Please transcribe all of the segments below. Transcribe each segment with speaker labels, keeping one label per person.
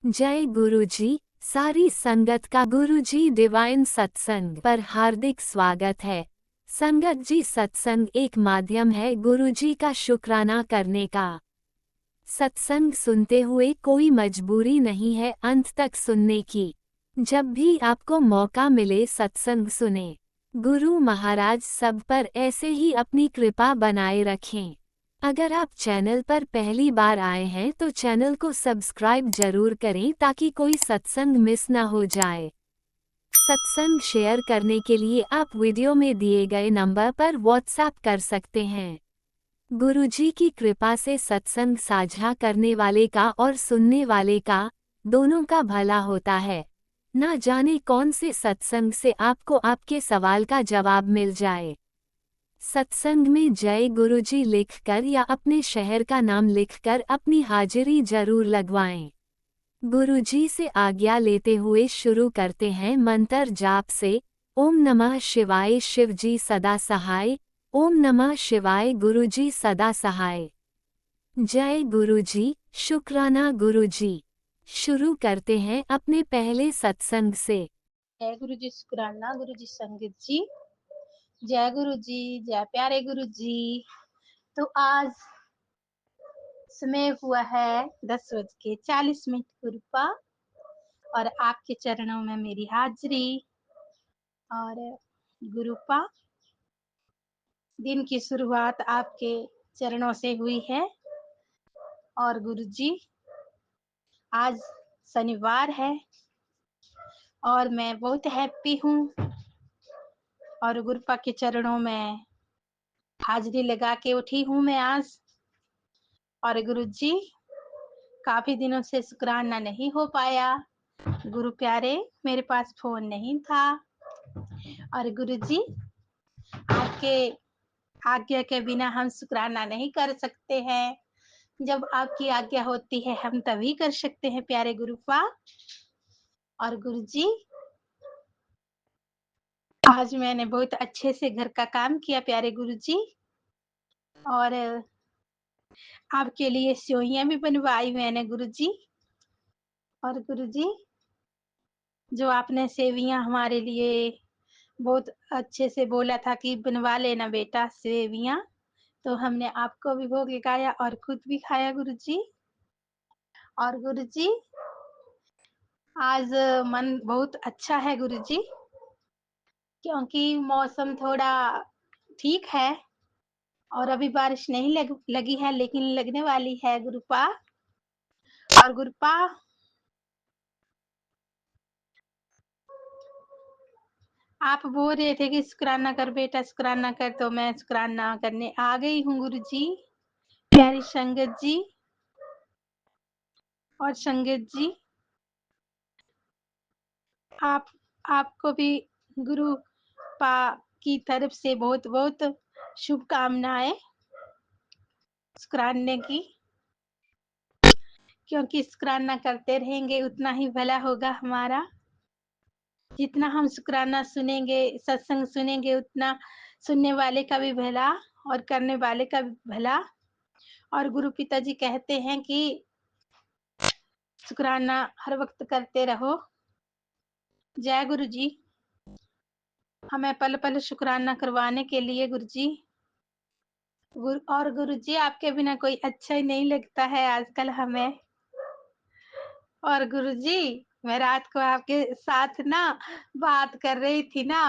Speaker 1: जय गुरुजी। सारी संगत का गुरुजी डिवाइन सत्संग पर हार्दिक स्वागत है। संगत जी, सत्संग एक माध्यम है गुरुजी का शुक्राना करने का। सत्संग सुनते हुए कोई मजबूरी नहीं है अंत तक सुनने की। जब भी आपको मौका मिले सत्संग सुने। गुरु महाराज सब पर ऐसे ही अपनी कृपा बनाए रखें। अगर आप चैनल पर पहली बार आए हैं तो चैनल को सब्सक्राइब जरूर करें ताकि कोई सत्संग मिस न हो जाए। सत्संग शेयर करने के लिए आप वीडियो में दिए गए नंबर पर व्हाट्सएप कर सकते हैं। गुरुजी की कृपा से सत्संग साझा करने वाले का और सुनने वाले का दोनों का भला होता है। ना जाने कौन से सत्संग से आपको आपके सवाल का जवाब मिल जाए। सत्संग में जय गुरुजी लिखकर या अपने शहर का नाम लिखकर अपनी हाजिरी जरूर लगवाएं। गुरुजी से आज्ञा लेते हुए शुरू करते हैं मंत्र जाप से। ओम नमः शिवाय शिवजी सदा सहाय। ओम नमः शिवाय गुरुजी सदा सहाय। जय गुरुजी, शुक्राना गुरुजी। शुरू करते हैं अपने पहले सत्संग से।
Speaker 2: जय गुरु जी, शुक्राना गुरु जी, संगत जी। जय गुरु जी, जय प्यारे गुरु जी। तो आज समय हुआ है 10:40 गुरुपा और आपके चरणों में मेरी हाजिरी। और गुरुपा, दिन की शुरुआत आपके चरणों से हुई है। और गुरु जी, आज शनिवार है और मैं बहुत हैप्पी हूँ और गुरुपा के चरणों में हाजिरी लगा के उठी हूँ मैं आज। और गुरुजी, काफी दिनों से शुक्राना नहीं हो पाया। गुरु प्यारे, मेरे पास फोन नहीं था और गुरुजी, आपके आज्ञा के बिना हम शुक्राना नहीं कर सकते हैं। जब आपकी आज्ञा होती है हम तभी कर सकते हैं प्यारे गुरुपा। और गुरुजी, आज मैंने बहुत अच्छे से घर का काम किया प्यारे गुरुजी। और आपके लिए सेवइयां भी बनवाई मैंने गुरुजी। और गुरुजी, जो आपने सेवियां हमारे लिए बहुत अच्छे से बोला था कि बनवा लेना बेटा सेवियां, तो हमने आपको भी भोग लगाया और खुद भी खाया गुरुजी। और गुरुजी, आज मन बहुत अच्छा है गुरुजी, क्योंकि मौसम थोड़ा ठीक है और अभी बारिश नहीं लगी है लेकिन लगने वाली है गुरुपा। और गुरुपा, आप बोल रहे थे कि शुक्राना कर बेटा, शुक्राना कर, तो मैं शुक्राना करने आ गई हूँ गुरुजी। प्यारी संगत जी और संगत जी, आपको भी गुरु पा की तरफ से बहुत बहुत शुभकामनाएं शुक्राने की, क्योंकि शुक्राना करते रहेंगे उतना ही भला होगा हमारा। जितना हम शुक्राना सुनेंगे, सत्संग सुनेंगे, उतना सुनने वाले का भी भला और करने वाले का भी भला। और गुरु पिताजी कहते हैं कि शुक्राना हर वक्त करते रहो। जय गुरु जी। हमें पल पल शुक्राना करवाने के लिए गुरु जी। और गुरु जी, आपके बिना कोई अच्छा ही नहीं लगता है आजकल हमें। और गुरु जी, मैं रात को आपके साथ ना बात कर रही थी ना,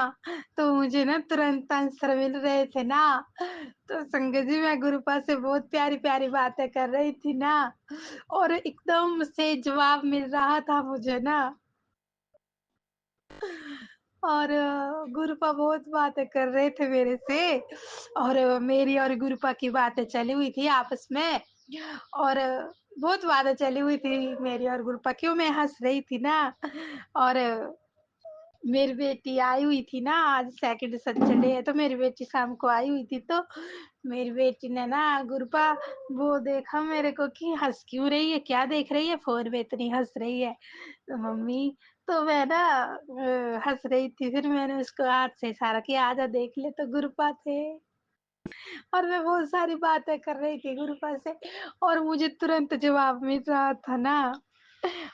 Speaker 2: तो मुझे ना तुरंत आंसर मिल रहे थे ना। तो संगत जी, मैं गुरुपा से बहुत प्यारी प्यारी बातें कर रही थी ना और एकदम से जवाब मिल रहा था मुझे ना। और गुरुपा बहुत बातें कर रहे थे मेरे से और मेरी और गुरुपा की बातें चली हुई थी आपस में। और बहुत बातें चली हुई थी मेरी और गुरुपा, क्यों मैं हंस रही थी ना। और मेरी बेटी आई हुई थी ना, आज सेकंड सैटरडे है तो मेरी बेटी शाम को आई हुई थी। तो मेरी बेटी ने ना गुरुपा वो देखा मेरे को कि हंस क्यों रही है, क्या देख रही है, फोन में इतनी हंस रही है। तो मम्मी, तो मैं ना हंस रही थी, फिर मैंने उसको हाथ से इशारा किया, आजा देख ले, तो गुरुपा थे। और मैं बहुत सारी बातें कर रही थी गुरुपा से और मुझे तुरंत जवाब मिल रहा था ना।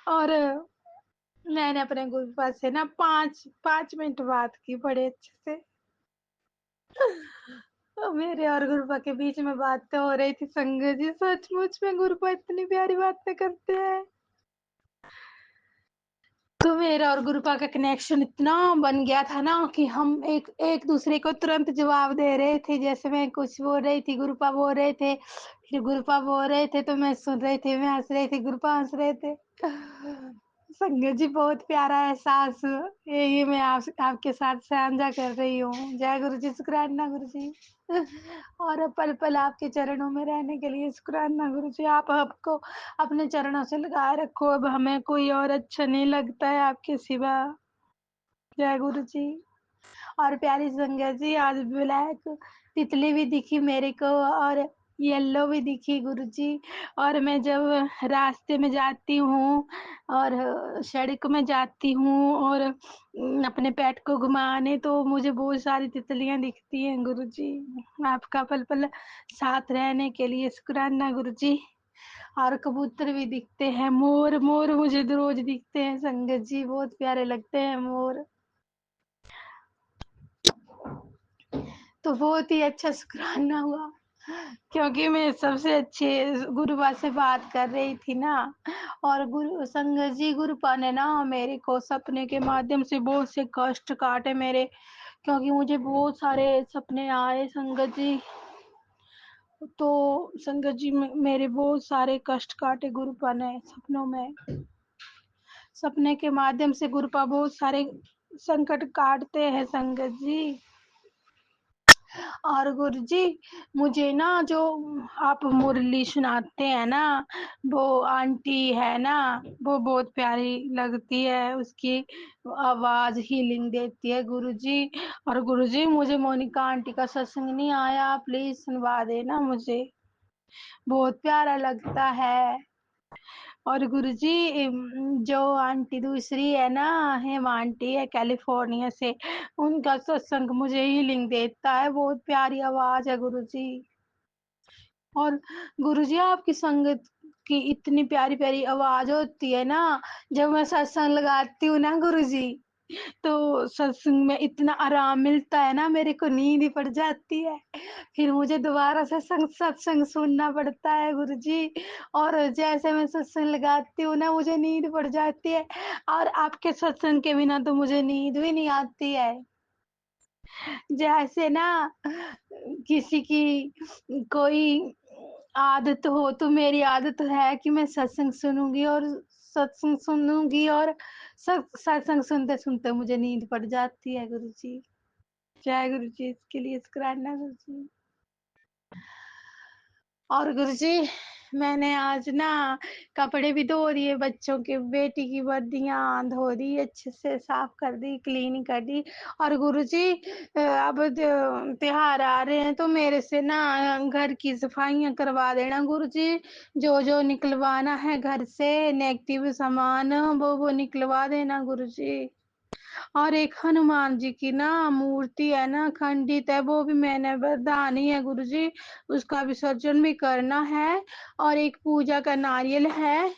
Speaker 2: और मैंने अपने गुरुपा से ना 5 मिनट बात की बड़े अच्छे से। मेरे और गुरुपा के बीच में बातें हो रही थी संगत जी, सचमुच में गुरुपा इतनी प्यारी बातें करते हैं। तो मेरा और गुरुपा का कनेक्शन इतना बन गया था ना कि हम एक एक दूसरे को तुरंत जवाब दे रहे थे। जैसे मैं कुछ बोल रही थी, गुरुपा बोल रहे थे, फिर गुरुपा बोल रहे थे तो मैं सुन रही थी, मैं हंस रही थी, गुरुपा हंस रहे थे। संगत जी बहुत प्यारा एहसास ये मैं आपके साथ साझा कर रही हूँ। जय गुरु जी, शुक्राना गुरु जी। और पल पल आपके चरणों में रहने के लिए शुक्राना गुरु जी। आप आपको अपने चरणों से लगाए रखो, अब हमें कोई और अच्छा नहीं लगता है आपके सिवा। जय गुरु जी। और प्यारी संगत जी, आज ब्लैक तितली भी दिखी मेरे को और येलो भी दिखी गुरुजी। और मैं जब रास्ते में जाती हूँ और सड़क में जाती हूँ और अपने पेट को घुमाने, तो मुझे बहुत सारी तितलियां दिखती हैं गुरुजी। आपका पल पल साथ रहने के लिए शुक्राना गुरुजी। और कबूतर भी दिखते हैं, मोर मोर मुझे रोज दिखते हैं संगत जी, बहुत प्यारे लगते हैं मोर। तो बहुत ही अच्छा शुक्राना हुआ, क्योंकि मैं सबसे अच्छे गुरुपा से बात कर रही थी ना। और गुरु संगत जी, गुरुपा ने ना मेरे को सपने के माध्यम से बहुत से कष्ट काटे मेरे, क्योंकि मुझे बहुत सारे सपने आए संगत जी। तो संगत जी मेरे बहुत सारे कष्ट काटे गुरुपा ने सपनों में। सपने के माध्यम से गुरुपा बहुत सारे संकट काटते हैं संगत जी। और गुरुजी, मुझे ना जो आप मुरली सुनाते हैं ना, वो आंटी है ना, वो बहुत प्यारी लगती है, उसकी आवाज हीलिंग देती है गुरुजी। और गुरुजी, मुझे मोनिका आंटी का सत्संग नहीं आया, प्लीज सुनवा देना मुझे, बहुत प्यारा लगता है। और गुरुजी, जो आंटी दूसरी है ना, हेम आंटी है कैलिफोर्निया से, उनका सत्संग मुझे हीलिंग देता है, बहुत प्यारी आवाज है गुरुजी। और गुरुजी, आपकी संगत की इतनी प्यारी प्यारी आवाज होती है ना, जब मैं सत्संग लगाती हूँ ना गुरुजी, तो सत्संग में इतना आराम मिलता है ना, मेरे को नींद ही पड़ जाती है। फिर मुझे दोबारा सत्संग सत्संग सुनना पड़ता है गुरुजी। और जैसे मैं सत्संग लगाती हूँ ना, मुझे नींद पड़ जाती है। और आपके सत्संग के बिना तो मुझे नींद भी नहीं आती है। जैसे ना किसी की कोई आदत हो, तो मेरी आदत है कि मैं सत्संग सुनूंगी और सत्संग सुनूंगी और सत्संग सुनते सुनते मुझे नींद पड़ जाती है गुरुजी। जय गुरुजी, इसके लिए शुक्राना गुरुजी। और गुरुजी, मैंने आज ना कपड़े भी धो दिए, बच्चों के बेटी की वर्दियां धो दी, अच्छे से साफ कर दी, क्लीन कर दी। और गुरुजी, अब त्योहार आ रहे हैं, तो मेरे से ना घर की सफाइयां करवा देना गुरुजी। जो जो निकलवाना है घर से नेगेटिव सामान, वो निकलवा देना गुरुजी। और एक हनुमान जी की ना मूर्ति है ना, खंडित है, वो भी मैंने बरदानी है गुरुजी, उसका विसर्जन भी करना है। और एक पूजा का नारियल है,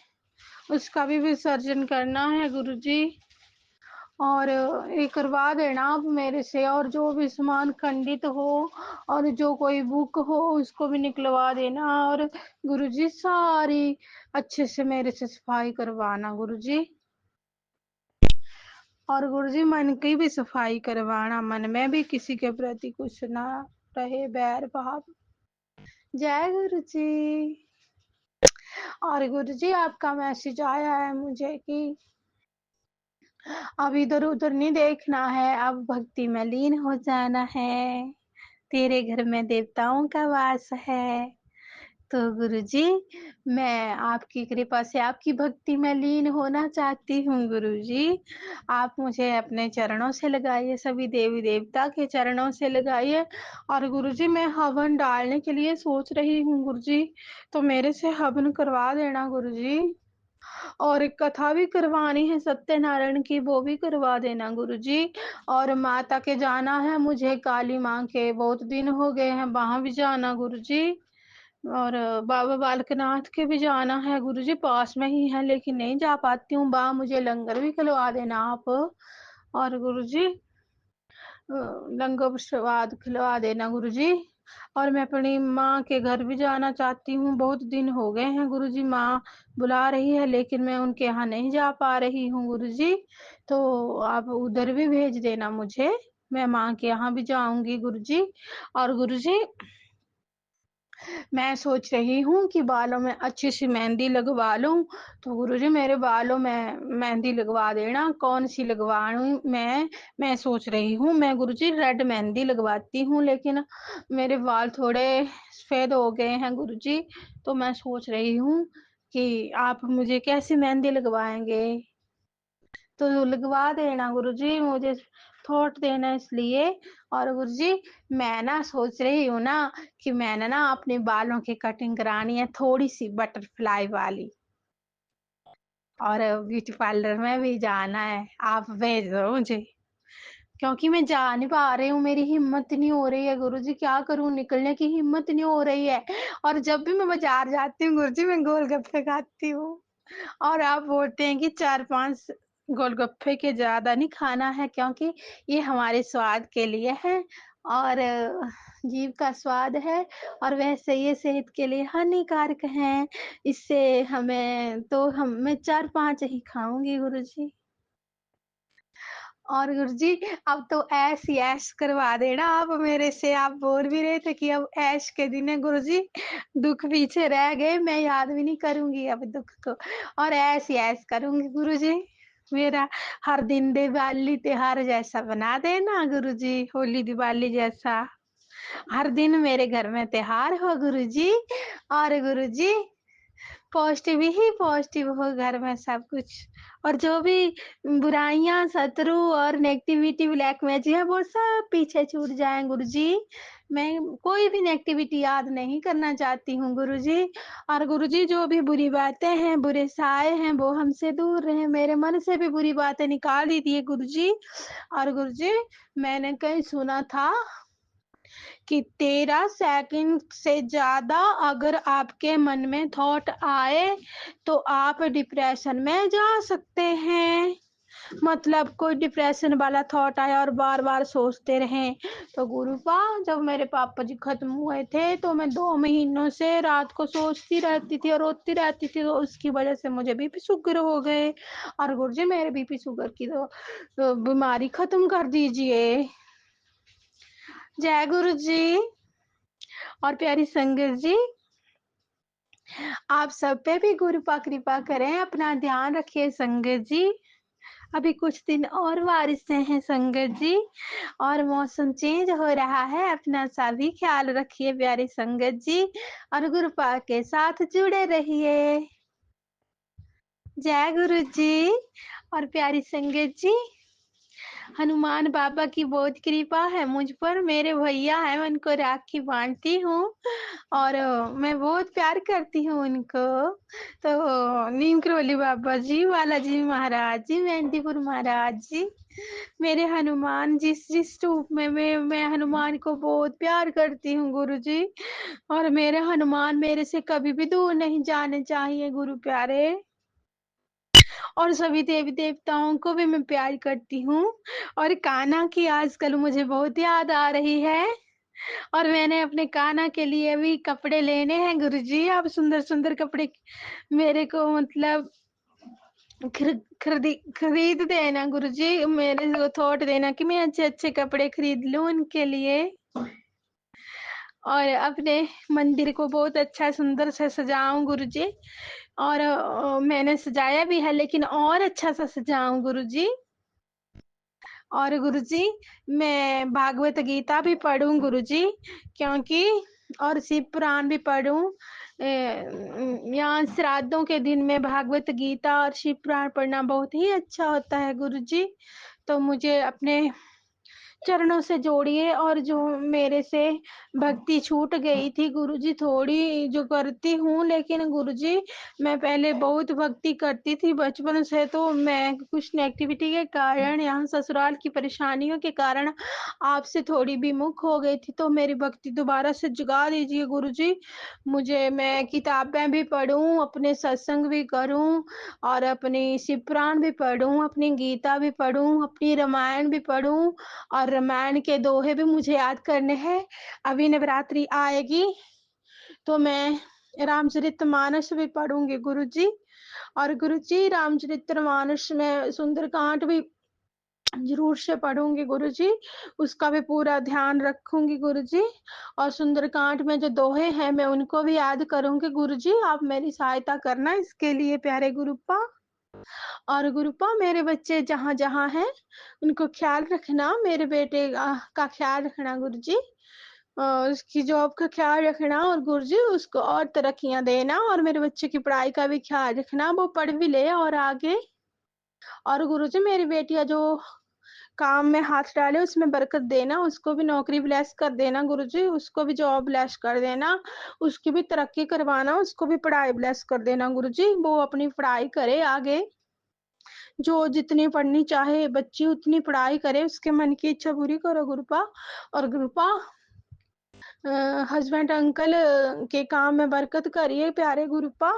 Speaker 2: उसका भी विसर्जन करना है गुरुजी। और ये करवा देना आप मेरे से। और जो भी सामान खंडित हो और जो कोई बुक हो, उसको भी निकलवा देना। और गुरुजी, सारी अच्छे से मेरे से सफाई करवाना गुरुजी। और गुरुजी, मन की भी सफाई करवाना, मन में भी किसी के प्रति कुछ ना रहे बैर भाव। जय गुरुजी। और गुरुजी, आपका मैसेज आया है मुझे कि अब इधर उधर नहीं देखना है, अब भक्ति में लीन हो जाना है, तेरे घर में देवताओं का वास है। तो गुरुजी, मैं आपकी कृपा से आपकी भक्ति में लीन होना चाहती हूँ गुरुजी। आप मुझे अपने चरणों से लगाइए, सभी देवी देवता के चरणों से लगाइए। और गुरुजी, मैं हवन डालने के लिए सोच रही हूँ गुरुजी, तो मेरे से हवन करवा देना गुरुजी। और एक कथा भी करवानी है सत्यनारायण की, वो भी करवा देना गुरुजी। और माता के जाना है मुझे, काली माँ के बहुत दिन हो गए हैं, वहां भी जाना गुरुजी। اور بابا بالکनाथ کے بھی جانا ہے गुरुजी, पास में ही है लेकिन नहीं जा पाती हूँ. मुझे लंगर भी खिलवा देना आप. और गुरुजी लंगर प्रसाद खिलवा देना गुरुजी. और मैं अपनी माँ के घर भी जाना चाहती हूँ. बहुत दिन हो गए हैं गुरुजी, माँ बुला रही है लेकिन मैं उनके यहाँ नहीं जा पा रही हूँ गुरुजी. तो आप उधर भी भेज देना मुझे, मैं माँ के यहाँ भी जाऊंगी गुरुजी. और गुरुजी मैं सोच रही हूँ कि बालों में अच्छी सी मेहंदी लगवा लूं. तो गुरुजी मेरे बालों में मेहंदी लगवा देना. कौन सी लगवाऊं मैं सोच रही हूँ, मैं गुरुजी रेड मेहंदी लगवाती हूँ, लेकिन मेरे बाल थोड़े सफेद हो गए हैं गुरुजी. तो मैं सोच रही हूँ कि आप मुझे कैसी मेहंदी लगवाएंगे. तो लगवा देना गुरुजी, मुझे थॉट देना इसलिए. और गुरुजी मैं ना सोच रही हूँ ना कि मैंने ना अपने बालों की कटिंग करानी है थोड़ी सी बटरफ्लाई वाली, और ब्यूटी पार्लर में भी जाना है. आप भेज दो मुझे, क्योंकि मैं जा नहीं पा रही हूँ, मेरी हिम्मत नहीं हो रही है गुरुजी. क्या करूँ, निकलने की हिम्मत नहीं हो रही है. और जब भी मैं बाजार जाती हूँ गुरुजी, मैं गोलगप्पे खाती हूँ. और आप बोलते हैं कि 4-5 गोलगप्पे के ज्यादा नहीं खाना है, क्योंकि ये हमारे स्वाद के लिए है, और जीभ का स्वाद है, और वैसे ये सेहत के लिए हानिकारक है. इससे मैं 4-5 ही खाऊंगी गुरुजी. और गुरुजी अब तो ऐश ही ऐश करवा देना आप मेरे से. आप बोल भी रहे थे कि अब ऐश के दिन है गुरुजी, दुख पीछे रह गए, मैं याद भी नहीं करूंगी अब दुख को, और ऐश ही ऐश करूंगी गुरुजी. मेरा हर दिन दिवाली त्योहार जैसा बना देना गुरुजी, होली दिवाली जैसा हर दिन मेरे घर में त्योहार हो गुरुजी. और गुरुजी पॉजिटिव ही पॉजिटिव हो घर में सब कुछ, और जो भी बुराइयां शत्रु और नेगेटिविटी ब्लैक मैजिक है वो सब पीछे छूट जाए गुरुजी. मैं कोई भी नेगेटिविटी याद नहीं करना चाहती हूँ गुरुजी. और गुरुजी जो भी बुरी बातें हैं, बुरे साए हैं, वो हमसे दूर रहे. मेरे मन से भी बुरी बातें निकाल दीजिए गुरुजी. और गुरुजी मैंने कहीं सुना था कि 13 सेकंड से ज्यादा अगर आपके मन में थॉट आए तो आप डिप्रेशन में जा सकते हैं. मतलब कोई डिप्रेशन वाला थॉट आया और बार बार सोचते रहें. तो गुरुपा जब मेरे पापा जी खत्म हुए थे तो मैं 2 महीनों से रात को सोचती रहती थी और रोती रहती थी, तो उसकी वजह से मुझे बीपी शुगर हो गए. और गुरुजी मेरे बीपी शुगर की तो बीमारी खत्म कर दीजिए. जय गुरु जी. और प्यारी संगत जी आप सब पे भी गुरुपा कृपा करें, अपना ध्यान रखिए संगत जी. अभी कुछ दिन और बारिशें हैं संगत जी, और मौसम चेंज हो रहा है, अपना सा भी ख्याल रखिए प्यारी संगत जी, और गुरुपा के साथ जुड़े रहिए. जय गुरु जी. और प्यारी संगत जी हनुमान बाबा की बहुत कृपा है मुझ पर. मेरे भैया है, मैं उनको राखी बांधती हूँ, और मैं बहुत प्यार करती हूँ उनको. तो नीम करौली बाबा जी, बालाजी महाराज जी, मेहंदीपुर महाराज जी, मेरे हनुमान जिस रूप में मैं हनुमान को बहुत प्यार करती हूँ गुरु जी. और मेरे हनुमान मेरे से कभी भी दूर नहीं जाने चाहिए गुरु प्यारे. और सभी देवी देवताओं को भी मैं प्यार करती हूँ. और कान्हा की आजकल मुझे बहुत याद आ रही है, और मैंने अपने कान्हा के लिए भी कपड़े लेने हैं गुरुजी. आप सुंदर सुंदर कपड़े मेरे को मतलब खरीद देना गुरुजी. मेरे को थॉट देना कि मैं अच्छे अच्छे कपड़े खरीद लूं उनके लिए, और अपने मंदिर को बहुत अच्छा सुंदर से सजाऊं गुरुजी. और मैंने सजाया भी है, लेकिन और अच्छा सा सजाऊं गुरुजी. और गुरुजी मैं भागवत गीता भी पढ़ूं गुरुजी, क्योंकि और शिव पुराण भी पढ़ूं. यहाँ श्राद्धों के दिन में भागवत गीता और शिव पुराण पढ़ना बहुत ही अच्छा होता है गुरुजी. तो मुझे अपने चरणों से जोड़िए। और जो मेरे से भक्ति छूट गई थी गुरुजी, थोड़ी जो करती हूँ, लेकिन गुरुजी मैं पहले बहुत भक्ति करती थी बचपन से। तो मैं कुछ नेगेटिविटी के कारण, यहाँ ससुराल की परेशानियों के कारण आपसे थोड़ी विमुख हो गई थी। तो मेरी भक्ति दोबारा से जगा दीजिए गुरुजी। मैं किताबें भी पढूं, अपने सत्संग भी करूं, और अपनी शिव पुराण भी पढूं, अपनी गीता भी पढूं, अपनी रामायण भी पढूं, और रामायण के दोहे भी मुझे याद करने हैं। अभी नवरात्रि आएगी तो मैं रामचरितमानस भी पढ़ूंगी गुरुजी। और गुरुजी रामचरितमानस में सुंदरकांड भी जरूर से पढ़ूंगी गुरुजी, उसका भी पूरा ध्यान रखूंगी गुरुजी। और सुंदरकांड में जो दोहे हैं मैं उनको भी याद करूंगी गुरुजी। आप मेरी सहायता करना इसके लिए प्यारे गुरुपा। और गुरुपा मेरे बच्चे जहाँ जहाँ हैं उनको ख्याल रखना, मेरे बेटे का ख्याल रखना गुरुजी, उसकी जॉब का ख्याल रखना, और गुरुजी उसको और तरक्कियां देना, और मेरे बच्चे की पढ़ाई का भी ख्याल रखना, वो पढ़ भी ले और आगे। और गुरुजी मेरी बेटियां जो काम में हाथ डाले उसमें बरकत देना, उसको भी नौकरी ब्लेस कर देना गुरुजी, उसको भी जॉब ब्लेस कर देना, उसकी भी तरक्की करवाना, उसको भी पढ़ाई ब्लेस कर देना गुरुजी। वो अपनी पढ़ाई करे आगे, जो जितनी पढ़नी चाहे बच्ची उतनी पढ़ाई करे, उसके मन की इच्छा पूरी करो गुरुपा। और गुरुपा हस्बैंड अंकल के काम में बरकत करिए प्यारे गुरुपा,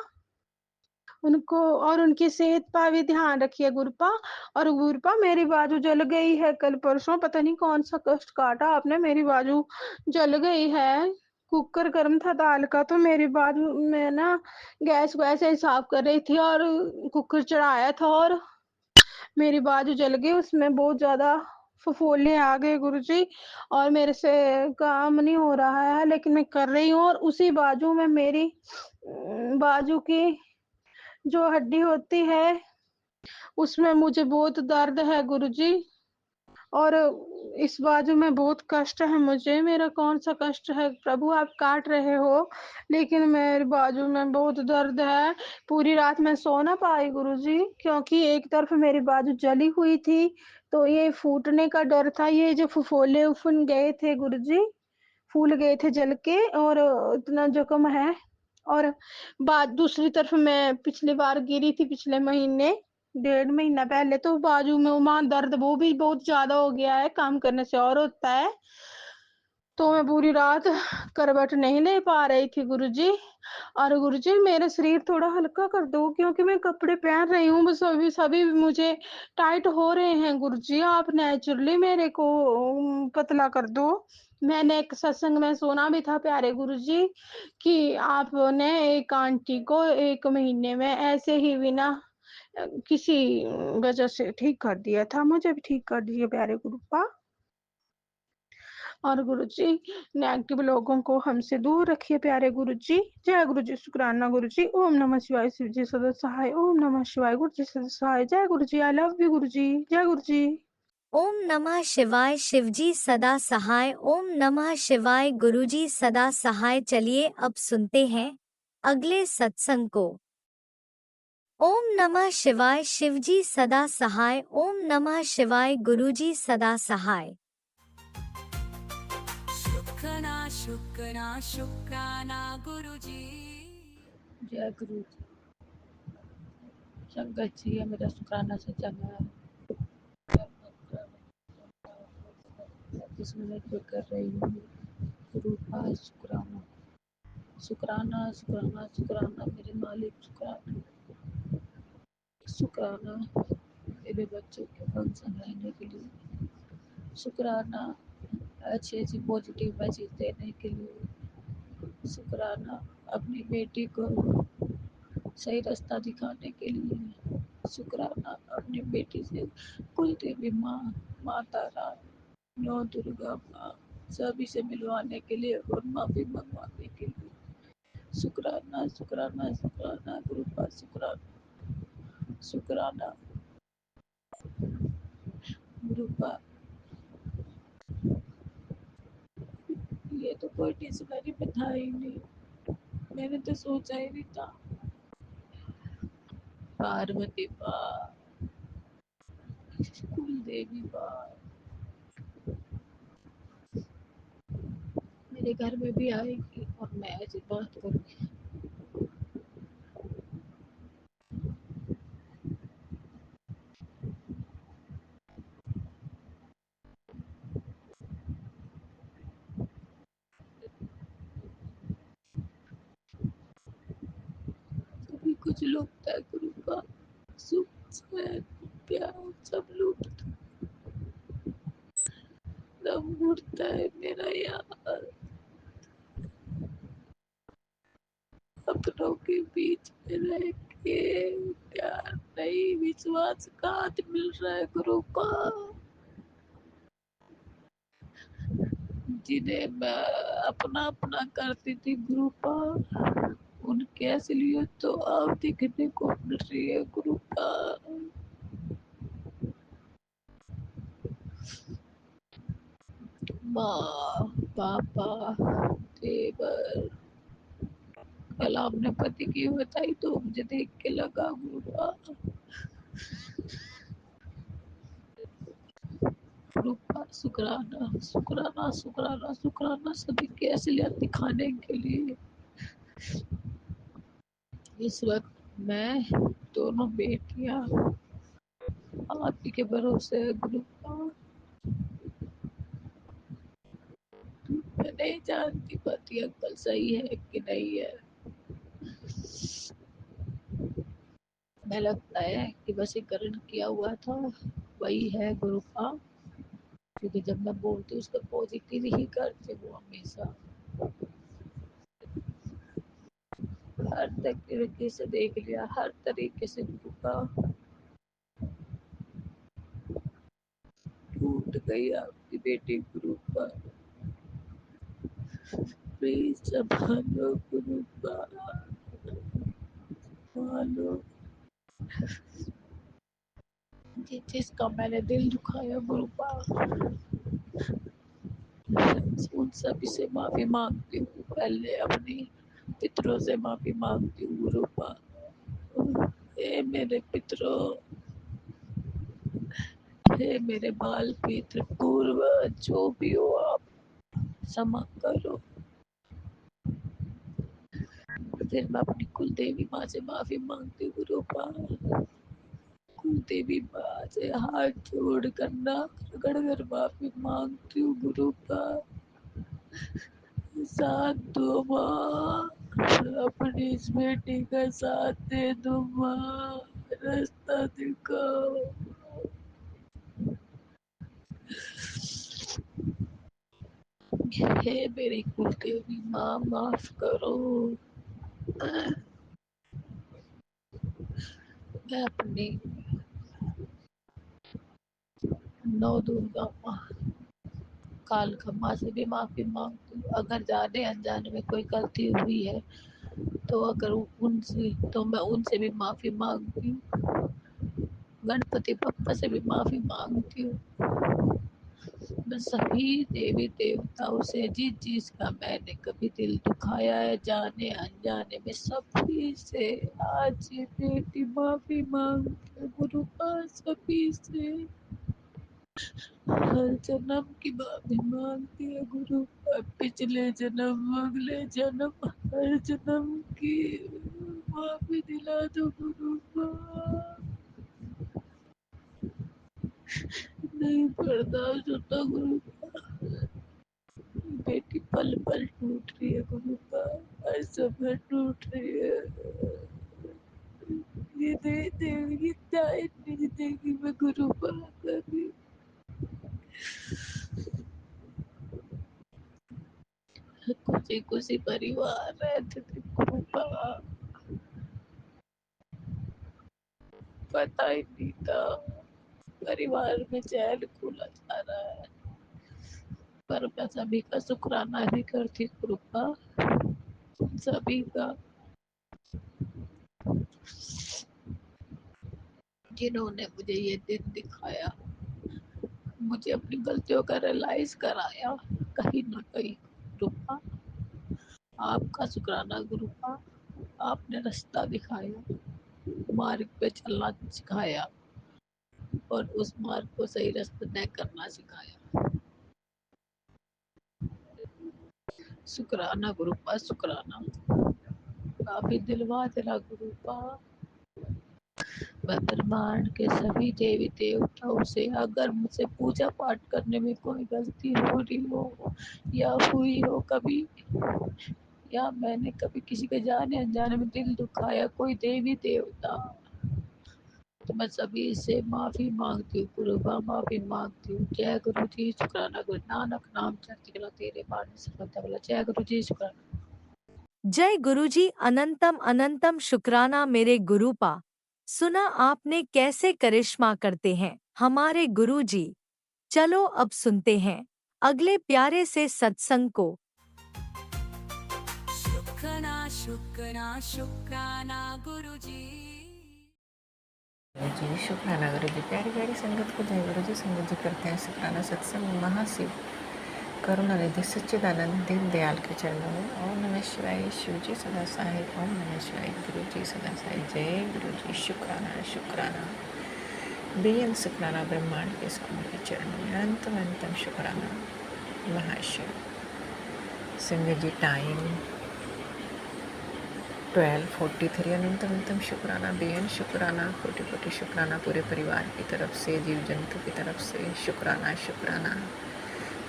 Speaker 2: उनको और उनकी सेहत पर भी ध्यान रखिए गुरुपा। और गुरुपा मेरी बाजू जल गई है, कल परसों पता नहीं कौन सा कष्ट काटा आपने, मेरी बाजू जल गई है। कुकर गर्म था दाल का, तो मेरी बाजू में ना गैस वैसे ही साफ कर रही थी और कुकर चढ़ाया था, और मेरी बाजू जल गई, उसमें बहुत ज्यादा फफोले आ गए गुरुजी। और मेरे से काम नहीं हो रहा है, लेकिन मैं कर रही हूँ। और उसी बाजू में मेरी बाजू की जो हड्डी होती है उसमें मुझे बहुत दर्द है गुरुजी। और इस बाजू में बहुत कष्ट है मुझे, मेरा कौन सा कष्ट है प्रभु आप काट रहे हो, लेकिन मेरे बाजू में बहुत दर्द है। पूरी रात मैं सो ना पाई गुरुजी, क्योंकि एक तरफ मेरी बाजू जली हुई थी, तो ये फूटने का डर था, ये जो फुफोले उफन गए थे गुरुजी, फूल गए थे जल के, और इतना जख्म है। और बात दूसरी तरफ मैं पिछली बार गिरी थी, पिछले महीने 1.5 महीना पहले, तो बाजू में वहां दर्द वो भी बहुत ज्यादा हो गया है, काम करने से और होता है। तो मैं पूरी रात करवट नहीं ले पा रही थी गुरुजी। और गुरुजी मेरा शरीर थोड़ा हल्का कर दो, क्योंकि मैं कपड़े पहन रही हूँ बस अभी सभी मुझे टाइट हो रहे हैं गुरुजी, आप नेचुरली मेरे को पतला कर दो। मैंने एक सत्संग में सुना भी था प्यारे गुरुजी कि आपने एक आंटी को 1 महीने में ऐसे ही बिना किसी वजह से ठीक कर दिया था, मुझे भी ठीक कर दीजिए प्यारे गुरुपा। और गुरुजी नेगेटिव लोगों को हमसे दूर रखिए प्यारे गुरुजी। जय गुरुजी, शुक्राना गुरुजी। ओम नमः शिवाय, शिव जी सदा सहाय। ओम नमः शिवाय, गुरु जी सदा सहाय। जय गुरुजी, आई लव यू गुरुजी। जय गुरुजी।
Speaker 1: ओम नमः शिवाय, शिवजी सदा सहाय। ओम नमः शिवाय, गुरुजी सदा सहाय। चलिए अब सुनते हैं अगले सत्संग को। ओम नमः शिवाय, शिवजी सदा सहाय। ओम नमः शिवाय, गुरुजी सदा सहाय।
Speaker 3: शुक्राना शुक्राना शुक्राना गुरुजी।
Speaker 4: जय गुरु जी। संगत जी है मेरा शुक्राना सच्चा है, जिस मिनट में कर रही हूँ गुरु का शुक्राना शुक्राना शुक्राना शुक्राना मेरे मालिक, शुक्राना शुक्राना मेरे बच्चों के फंक्शन रहने के लिए, शुक्राना अच्छी अच्छी पॉजिटिव मैसेज देने के लिए, शुक्राना अपनी बेटी को सही रास्ता दिखाने के लिए, शुक्राना अपनी बेटी से कुल देवी माँ, माता रानी, नौ दुर्गा माँ सभी से मिलवाने के लिए और माफी मंगवाने के लिए, शुक्राना शुक्राना शुक्राना गुरु का शुक्राना शुक्राना गुरु का। ये तो कोई डिक्शनरी में था ही नहीं, मैंने तो सोचा ही नहीं था। पार्वती माँ, कुल देवी माँ, میرے گھر میں بھی آئے گی اور میں ایسی بات کروں گی. کبھی کچھ لوٹتا ہے گرو کا سکھ چین پیار سب لوٹتا دم گھٹتا ہے میرا یار. اپنوں کے بیچ میں رہ کے پیار نہیں وشواس گھات مل رہا ہے گرو کا. جنہیں میں اپنا اپنا کرتی تھی گرو کا ان کے اصلیت تو اب دکھنے کو مل رہی ہے گرو کا. ماں پاپا دیور کل آپ نے پتی کی بتائی تو مجھے دیکھ کے لگا گرو کا گرو کا شکرانہ شکرانہ شکرانہ شکرانہ سبھی کی اصلیت دکھانے کے لیے. اس وقت میں دونوں بیٹیاں آپ ہی کے بھروسے ہے گرو کا. میں نہیں جانتی پتی انکل صحیح ہے کہ نہیں ہے. میں لگتا ہے کہ بس ایک کرن کیا ہوا تھا وہی ہے گرو کا. کیونکہ جب میں بولتی ہوں اس کا پازیٹیو ہی کرتے وہ ہمیشہ. ہر طریقے سے دیکھ لیا ہر طریقے سے گرو کا. ٹوٹ گئی آپ کی بیٹی گرو کا. پلیز سنبھالو گرو کا سنبھالو. جس چیز کا میں نے دل دکھایا گرو کا ان سب سے معافی مانگتی ہوں. پہلے اپنی پتروں سے معافی مانگتی ہوں گرو کا. اے میرے پتروں اے میرے بال پتر پورو جو بھی ہو آپ سما کرو. پھر میں اپنی کل دیوی ماں سے معافی مانگتی ہوں گرو کا. کل دیوی ماں سے ہاتھ جوڑ کر ناک رگڑ کر معافی مانگتی ہوں گرو کا. ساتھ دو ماں اپنی اس بیٹی کا ساتھ دے دو ماں رستہ دکھاؤ. ہے میری کل دیوی ماں معاف کرو. میں اپنی نو درگا ماں کالکا سے بھی معافی مانگتی ہوں. اگر جانے انجانے میں کوئی غلطی ہوئی ہے تو اگر ان سے تو میں ان سے بھی معافی مانگتی ہوں. گنپتی بپا سے بھی معافی مانگتی ہوں. میں سبھی دیوی دیوتاؤں سے جس چیز کا میں نے کبھی دل دکھایا ہے جانے انجانے میں سبھی سے آج یہ بیٹی معافی مانگتی ہے گرو کا سبھی سے. ہر جنم کی معافی مانگتی ہے گرو کا. پچھلے جنم اگلے جنم ہر جنم کی معافی دلا دو گرو کا. نہیں برداشت ہوتا گرو کا. بیٹی پل پل ٹوٹ رہی ہے گرو کا. ہر سمے ٹوٹ رہی ہے. یہ نہیں دے گی ٹائم نہیں دے گی میں گرو کا کبھی. خوشی خوشی پریوار رہتے تھے گرو کا. پتا ہی نہیں تھا پریوار میں چین کھولا جا رہا ہے. پر میں سبھی کا شکرانہ بھی کرتی ہوں گرو کا. سبھی کا جنہوں نے مجھے یہ دن دکھایا مجھے اپنی غلطیوں کا ریلائز کرایا کہیں نہ کہیں. گرو کا آپ کا شکرانہ گرو کا. آپ نے رستہ دکھایا مارگ پہ چلنا سکھایا اور اس مارگ کو صحیح راستے طے کرنا سکھایا. शुक्राना गुरुपा शुक्राना। काफी दिलवा दिला गुरुपा। मैं ब्रह्मांड के सभी देवी देवताओं से अगर मुझसे पूजा पाठ करने में कोई गलती हो रही हो या हुई हो कभी, या मैंने कभी किसी के जाने अनजाने में दिल दुखाया कोई देवी देवता, तो मैं सभी से माफी मांगती हूँ गुरुबा, माफी मांगती हूँ। जय गुरु जी शुक्राना। गुरु नानक नाम चढ़ती गला तेरे बाणी सफलता गला। जय गुरु जी शुक्राना।
Speaker 1: जय गुरुजी अनंतम अनंतम शुक्राना मेरे गुरुपा। सुना आपने कैसे करिश्मा करते हैं हमारे गुरुजी। चलो अब सुनते हैं अगले प्यारे से सत्संग को।
Speaker 3: शुक्राना शुक्राना शुक्राना गुरुजी।
Speaker 5: जी शुक्राना गुरु जी। प्यारी प्यारी संगत को जय गुरु जी। संगत जी करते हैं शुक्राना सत्संग महाशिव करुणा निधि सच्चिदानंद दीन दयाल के चरणों में। ओम नमः शिवाय शिव जी सदा साहिब। ओम नमः शिवाय गुरु जी सदा साहिब। जय गुरु जी शुक्राना शुक्राना। बेअंत शुक्राना ब्रह्मांड के स्वामी के चरणों में। अनंतम अनंतम शुक्राना महाशिव। संगत जी टाइम 12:43। अनंतम अनंतम शुक्राना बेअंत शुक्राना कोटि कोटि शुक्राना पूरे परिवार की तरफ से जीव जंतु की तरफ से शुक्राना शुक्राना।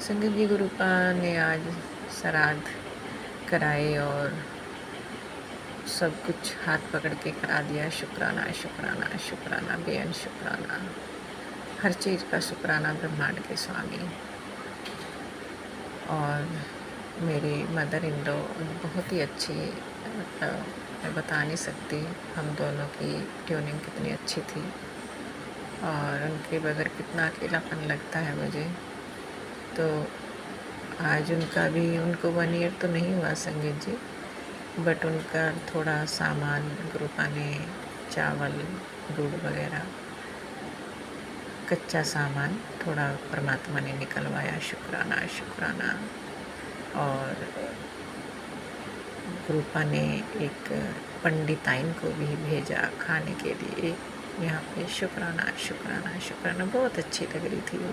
Speaker 5: संगत जी गुरुपा ने आज श्राद्ध कराए और सब कुछ हाथ पकड़ के करा दिया। शुक्राना शुक्राना शुक्राना बेअंत शुक्राना। हर चीज़ का शुक्राना ब्रह्मांड के स्वामी। और मेरी मदर इन लॉ बहुत ही अच्छी, मैं बता नहीं सकती हम दोनों की ट्यूनिंग कितनी अच्छी थी और उनके बगैर कितना अकेलापन लगता है मुझे। तो आज उनका भी, उनको 1 ईयर तो नहीं हुआ संगीत जी, बट उनका थोड़ा सामान गुरुपा ने चावल दूध वगैरह कच्चा सामान थोड़ा परमात्मा ने निकलवाया। शुक्राना शुक्राना। और गुरुपा ने एक पंडिताइन को भी भेजा खाने के लिए यहाँ पे। शुक्राना शुक्राना शुक्राना। बहुत अच्छी लग रही थी वो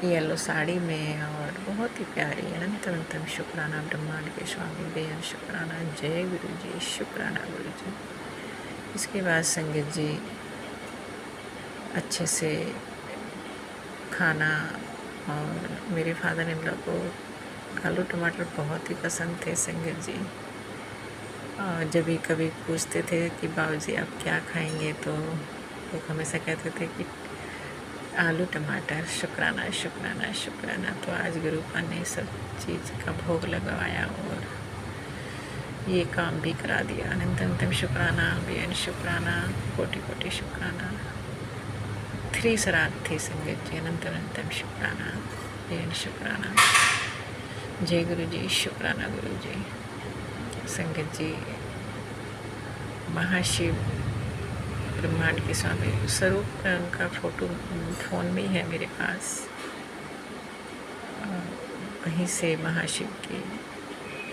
Speaker 5: येलो साड़ी में और बहुत ही प्यारी। अनंत अनंतम शुक्राना ब्रह्मांड के स्वामी बेअंत शुक्राना। जय गुरु जी शुक्राना गुरु जी। इसके बाद संगत जी अच्छे से खाना, और मेरे फादर इन लॉ को आलू टमाटर बहुत ही पसंद थे संगत जी। और जब भी कभी पूछते थे कि बाबूजी आप क्या खाएंगे, तो वो हमेशा कहते थे कि आलू टमाटर। शुक्राना शुक्राना शुक्राना। तो आज गुरुपा ने सब चीज़ का भोग लगवाया और ये काम भी करा दिया। अनंत अनंतम शुक्राना बेअंत शुक्राना कोटि कोटि शुक्राना। 3 श्राद्ध थी संगत जी। अनंत अनंतम शुक्राना बेअंत शुक्राना। जय गुरु जी शुक्राना गुरु जी। संगत जी महाशिव ब्रह्मांड के स्वामी स्वरूप उनका फोटो फ़ोन में ही है मेरे पास। वहीं से महाशिव के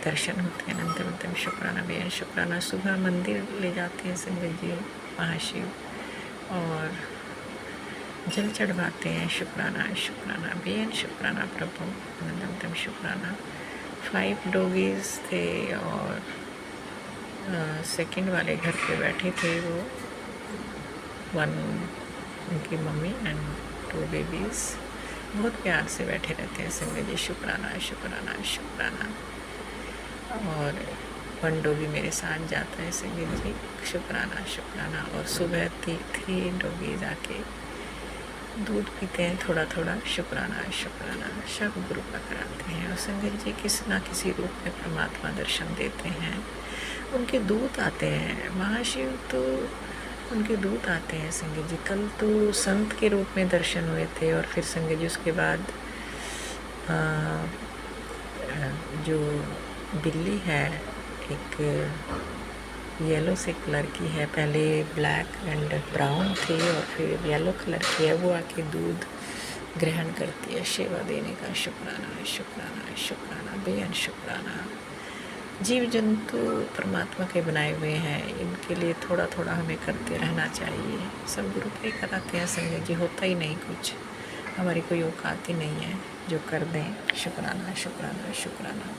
Speaker 5: दर्शन होते हैं। अनंत अनंतम शुक्राना बेअंत शुक्राना। सुबह मंदिर ले जाते हैं संगत जी महाशिव और जल चढ़वाते हैं। शुक्राना शुक्राना बेअंत शुक्राना प्रभु। अनंत अनंतम शुक्राना। 5 डॉगीज़ थे और सेकंड वाले घर पे बैठे थे वो, 1 उनकी मम्मी एंड 2 बेबीज़। बहुत प्यार से बैठे रहते हैं संगत जी। शुक्राना शुक्राना शुक्राना। और 1 डॉगी मेरे साथ जाता है संगत जी। शुक्राना शुक्राना। और सुबह 3 डॉगीज आके दूध पीते हैं थोड़ा थोड़ा। शुक्राना शुक्राना। सब गुरुपा कराते हैं। और संगत जी किसी ना किसी रूप में परमात्मा दर्शन देते हैं। उनके दूत आते हैं महाशिव, तो उनके दूत आते हैं संगत जी। कल तो संत के रूप में दर्शन हुए थे और फिर संगत जी उसके बाद जो बिल्ली है एक येलो से कलर की है, पहले ब्लैक एंड ब्राउन थी और फिर येलो कलर की है, वो आके दूध ग्रहण करती है सेवा देने का। शुक्राना शुक्राना शुक्राना बेअंत शुक्राना। जीव जंतु परमात्मा के बनाए हुए हैं, इनके लिए थोड़ा थोड़ा हमें करते रहना चाहिए। सब गुरु पे कराते हैं संगत जी। होता ही नहीं कुछ, हमारी कोई औकात ही नहीं है जो कर दें। शुक्राना शुक्राना शुक्राना।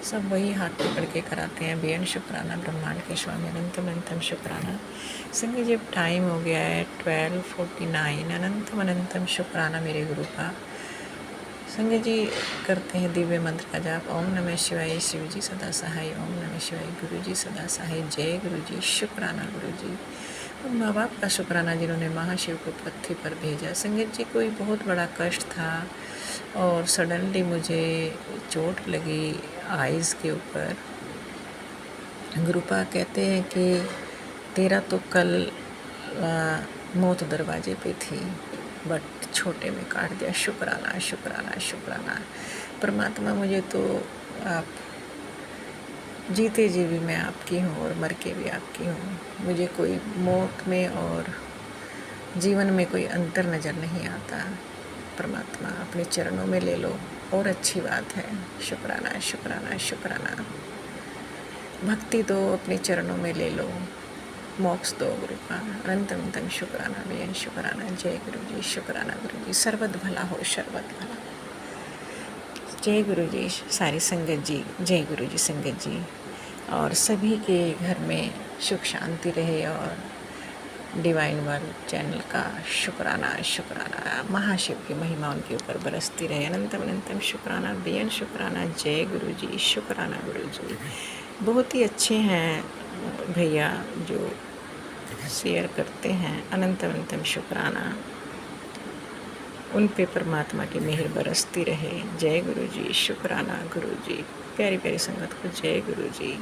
Speaker 5: सब वही हाथ पकड़ के कराते हैं। बेअंत शुक्राना ब्रह्मांड के स्वामी अनंतम अनंतम शुक्राना। संग जी अब टाइम हो गया है 12:49। अनंतम अनंतम शुक्राना मेरे गुरु का। संग जी करते हैं दिव्य मंत्र का जाप। ओम नमः शिवाय, शिव जी सदा सहाय। ओम नमः शिवाय, गुरु जी सदा सहाय। जय गुरु जी, शुक्राना गुरु जी। उन माँ बाप का शुक्राना जिन्होंने महाशिव को पृथ्वी पर भेजा। संगत जी कोई बहुत बड़ा कष्ट था और सडनली मुझे चोट लगी आइज़ के ऊपर। गुरुपा कहते हैं कि तेरा तो कल मौत दरवाजे पे थी, बट छोटे में काट दिया। शुक्राना शुक्राना शुक्राना। परमात्मा मुझे तो आप जीते जी भी मैं आपकी हूँ और मर के भी आपकी हूँ। मुझे कोई मौत में और जीवन में कोई अंतर नज़र नहीं आता। परमात्मा अपने चरणों में ले लो और अच्छी बात है। शुक्राना शुक्राना शुक्राना। भक्ति दो, अपने चरणों में ले लो, मोक्ष दो गुरु का। अनंत अनंतम शुक्राना बेअंत शुक्राना। जय गुरु जी, शुक्राना गुरु जी। सर्वत भला हो, शर्वत भला। जय गुरु जी सारी संगत जी, जय गुरु जी संगत जी। और सभी के घर में सुख शांति रहे और डिवाइन वर्ल्ड चैनल का शुक्राना शुक्राना। महाशिव की महिमा उनके ऊपर बरसती रहे। अनंतम अनंतम शुक्राना बेअंत शुक्राना। जय गुरु जी, शुक्राना गुरु जी। बहुत ही अच्छे हैं भैया जो शेयर करते हैं। अनंत अनंतम शुक्राना। उन पे परमात्मा की मेहर बरसती रहे। जय गुरु जी, शुक्राना गुरु जी। प्यारी प्यारी संगत को जय गुरु जी।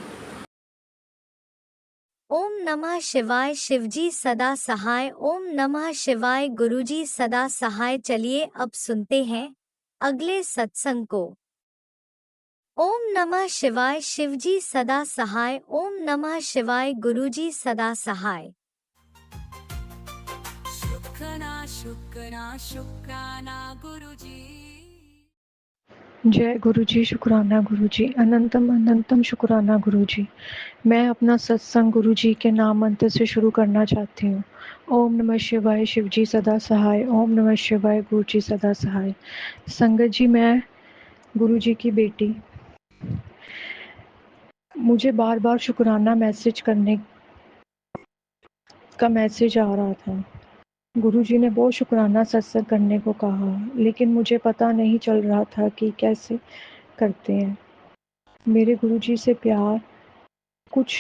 Speaker 1: ओम नमः शिवाय, शिवजी सदा सहाय। ओम नमः शिवाय, गुरुजी सदा सहाय। चलिए अब सुनते हैं अगले सत्संग को। ओम नमः शिवाय, शिवजी सदा सहाय। ओम नमः शिवाय, गुरुजी सदा सहाय।
Speaker 3: शुक्राना शुक्राना शुक्राना गुरुजी।
Speaker 4: जय गुरु जी, शुक्राना गुरु जी, अनंतम अनंतम शुक्राना गुरु जी। मैं अपना सत्संग गुरु जी के नाम मंत्र से शुरू करना चाहती हूँ। ओम नमः शिवाय, शिव जी सदा सहाय। ओम नमः शिवाय, गुरु जी सदा सहाय। संगत जी, मैं गुरु जी की बेटी, मुझे बार बार शुक्राना मैसेज करने का मैसेज आ रहा था। गुरुजी ने बहुत शुक्राना सत्संग करने को कहा, लेकिन मुझे पता नहीं चल रहा था कि कैसे करते हैं। मेरे गुरुजी से प्यार कुछ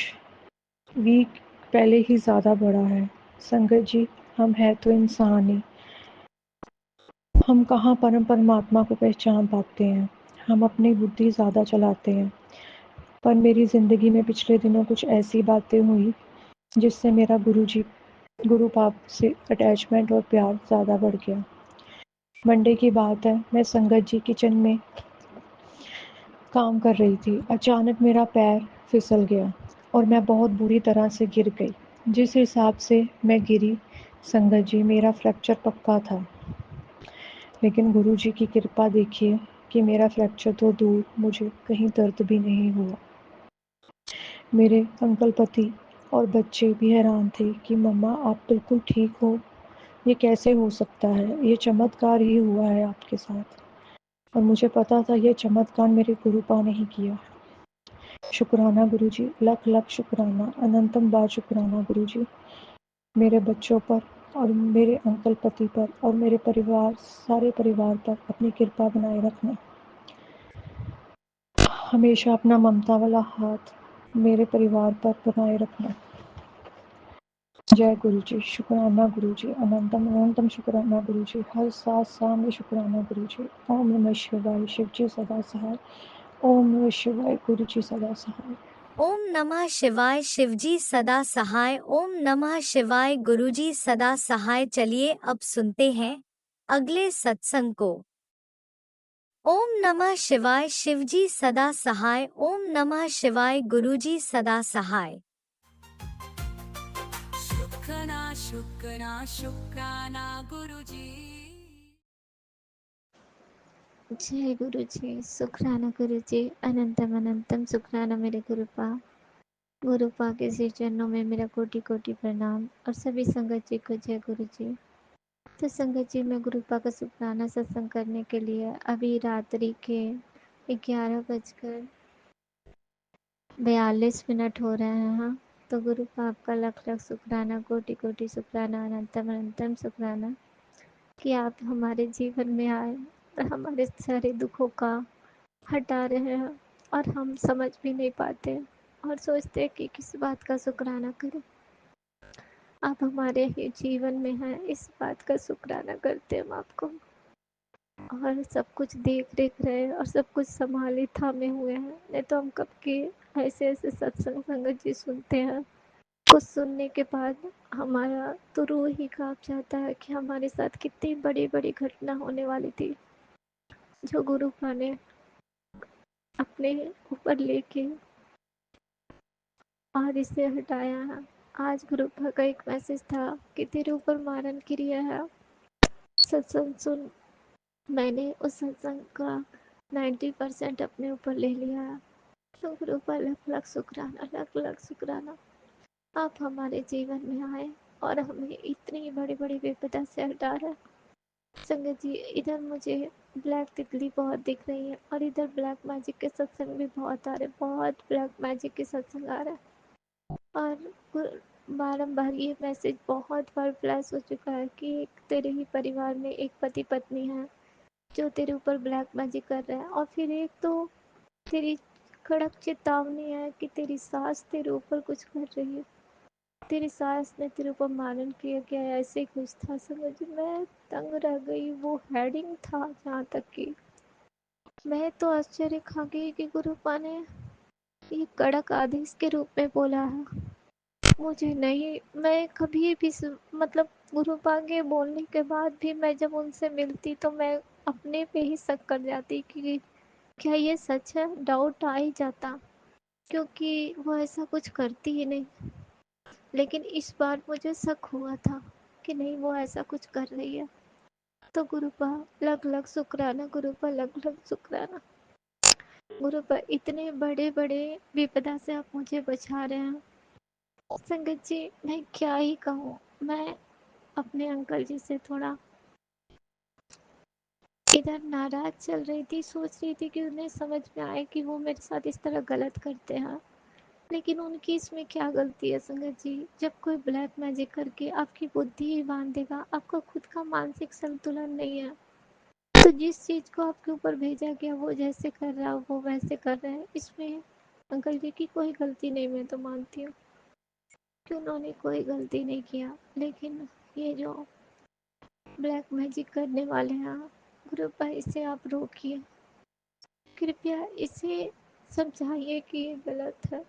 Speaker 4: वीक पहले ही ज़्यादा बढ़ा है। संगत जी, हम हैं तो इंसान ही, हम कहाँ परम परमात्मा को पहचान पाते हैं। हम अपनी बुद्धि ज़्यादा चलाते हैं। पर मेरी ज़िंदगी में पिछले दिनों कुछ ऐसी बातें हुई जिससे मेरा गुरु पाप से अटैचमेंट और प्यार ज़्यादा बढ़ गया। मंडे की बात है, मैं संगत जी किचन में काम कर रही थी। अचानक मेरा पैर फिसल गया और मैं बहुत बुरी तरह से गिर गई। जिस हिसाब से मैं गिरी, संगत जी, मेरा फ्रैक्चर पक्का था। लेकिन गुरुजी की कृपा देखिए कि मेरा फ्रैक्चर तो दूर, मुझे कहीं दर्द भी नहीं हुआ। मेरे अंकल पति और बच्चे भी हैरान थे कि मम्मा आप बिल्कुल ठीक हो, ये कैसे हो सकता है, ये चमत्कार ही हुआ है आपके साथ। और मुझे पता था ये चमत्कार मेरे गुरुपा ने ही किया। शुक्राना गुरुजी, लख लख शुक्राना, अनंतम बार शुक्राना गुरुजी। मेरे बच्चों पर और मेरे अंकल पति पर और मेरे परिवार, सारे परिवार पर अपनी कृपा बनाए रखना। हमेशा अपना ममता वाला हाथ मेरे परिवार पर बनाए रखना। जय गुरु जी, शुक्राना गुरु जी, अनंतम अनंतम शुक्राना गुरु जी। हर सांस में शुक्राना गुरु जी। ओम नमः शिवाय, शिव जी सदा सहाय। ओम नमः शिवाय, गुरु जी सदा सहाय।
Speaker 1: ओम नमः शिवाय, शिवजी सदा सहाय। ओम नमः शिवाय, गुरुजी सदा सहाय। चलिए अब सुनते हैं अगले सत्संग को। ओम नमः शिवाय, शिवजी सदा सहाय। ओम नमः शिवाय, गुरुजी सदा सहाय।
Speaker 3: शुक्राना शुक्राना शुक्राना गुरुजी।
Speaker 6: जय गुरु जी, शुक्राना गुरु जी, अनंतम अनंतम शुक्राना मेरे गुरुपा के श्री चरणों में मेरा कोटि कोटि प्रणाम। और सभी संगत जी को जय गुरु जी। तो संगत जी, मैं गुरुपा का शुक्राना सत्संग करने के लिए अभी रात्रि के 11:50 42 मिनट हो रहे हैं। हाँ, तो गुरु का आपका लख लख शुक्राना, कोटि कोटि शुक्राना, अनंतम अनंतम शुक्राना कि आप हमारे जीवन में आए और हमारे सारे दुखों का हटा रहे हैं। और हम समझ भी नहीं पाते और सोचते हैं कि किस बात का शुक्राना करें। आप हमारे ही जीवन में हैं, इस बात का शुक्राना करते हैं हम आपको। और सब कुछ देख रेख रहे और सब कुछ संभाले थामे हुए हैं। नहीं तो हम कब के ऐसे ऐसे सत्संग संगत जी सुनते हैं, कुछ सुनने के बाद हमारा तो रूह ही कांप जाता है कि हमारे साथ कितनी बड़ी बड़ी घटना होने वाली थी, जो गुरु ने अपने ऊपर लेके और इसे हटाया है। आज गुरु का एक मैसेज था कि तेरे ऊपर मारन क्रिया है। सत्संग सुन, मैंने उस सत्संग का 90% अपने ऊपर ले लिया है। तो गुरु का लख लख शुक्राना, लख लख शुक्राना। आप हमारे जीवन में आए और हमें इतनी बड़ी बड़ी विपदा से हटा रहे। संगत जी, इधर मुझे ब्लैक तितली बहुत दिख रही है और इधर ब्लैक मैजिक के सत्संग भी बहुत आ रहे, बहुत ब्लैक मैजिक के सत्संग आ रहे हैं। और बारम्बार ये मैसेज बहुत बार फ्लैश हो चुका है कि एक तेरे ही परिवार में एक पति पत्नी है जो तेरे ऊपर ब्लैक मैजिक कर रहा है, और फिर एक तो तेरी कड़क चेतावनी है कि तेरी सास तेरे ऊपर कुछ कर रही है, तेरी सास ने तेरे ऊपर मारन किया क्या, ऐसे कुछ था। समझ मैं तंग रह गई। वो हेडिंग था जहाँ तक कि मैं तो आश्चर्य खा गई कि गुरुपा ने ये कड़क आदेश के रूप में बोला है। मुझे नहीं, मैं कभी भी मतलब गुरुपा के बोलने के बाद भी मैं जब उनसे मिलती तो मैं अपने पे ही शक कर जाती कि क्या ये सच है। डाउट आ ही जाता, क्योंकि वो ऐसा कुछ करती ही नहीं। लेकिन इस बार मुझे शक हुआ था कि नहीं, वो ऐसा कुछ कर रही है। तो गुरुपा लग लग शुक्राना, गुरुपा लग लग शुक्राना। गुरुपा इतने बड़े बड़े विपदा से आप मुझे बचा रहे हैं। संगत जी, मैं क्या ही कहूँ। मैं अपने अंकल जी से थोड़ा इधर नाराज चल रही थी, सोच रही थी कि उन्हें समझ में आए कि वो मेरे साथ इस तरह गलत करते हैं, लेकिन उनकी इसमें क्या गलती है। संगत जी, जब कोई ब्लैक मैजिक करके आपकी बुद्धि ही बांध देगा, आपका खुद का मानसिक संतुलन नहीं है, तो जिस चीज को आपके ऊपर भेजा गया वो जैसे कर रहा हो वो वैसे कर रहे हैं, इसमें अंकल जी की कोई गलती नहीं। मैं तो मानती हूँ कि उन्होंने कोई गलती नहीं किया, लेकिन ये जो ब्लैक मैजिक करने वाले हैं, गुरु भाई, इसे आप रोकिए, कृपया इसे समझाइए कि ये गलत है।